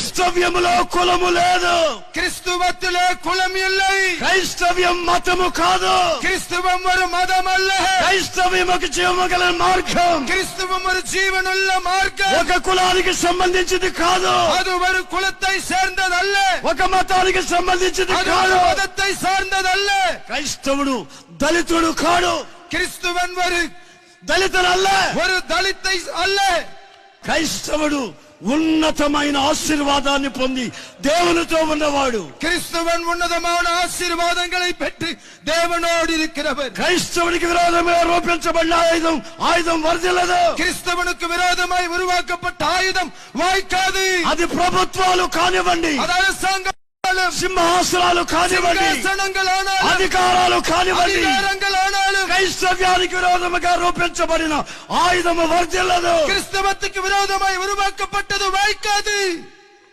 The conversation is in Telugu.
క్రైస్తవ్యములో కులము లేదు. கிறிஸ்துவத்திலே குலம் இல்லை. క్రైస్తవ్యం మతము కాదు. கிறிஸ்துவம் ஒரு மதம் அல்ல. క్రైస్తవ్యం ఒక జీవము గల మార్గం. கிறிஸ்துவம் ஒரு ஜீவனுள்ள மார்க்கம். ఒక కులానికి సంబంధించింది కాదు. அது ஒரு குலத்தை சேர்ந்ததல்ல. ఒక మతానికి సంబంధించింది కాదు. మతத்தை సార్ந்ததல்ல. క్రైస్తవుడు దళితుడు కాడు. క్రిస్తువన్ ஒரு దళితుడల్ల. ஒரு దళిத்தை அல்ல. క్రైస్తవుడు ఉన్నతమైన ఆశీర్వాదాన్ని పొంది దేవునితో ఉన్నవాడు. క్రిస్తువన్ ఉన్నతమైన ఆశీర్వాదங்களை பெற்று தேவனோடு இருக்கிறவர். క్రైస్తవునికి విరోధంగా రూపించబడిన ఆయుధం వర్ధిల్లదు. క్రిస్తువనుకు విరోధమై ఉరువాకపట్ట ఆయుధం వాయికాదు. అది ప్రభుత్వాలు కానివ్వండి, సింహాసనాలు కానివ్వండి, అధికారాలు కానివ్వండి, క్రైస్తవ్యానికి విరోధముగా రూపించబడిన ఆయుధము వర్ధిల్లదు. క్రిస్తవత్తుకు విరోధమై ఉరువాకపట్టదు వాయికాదు.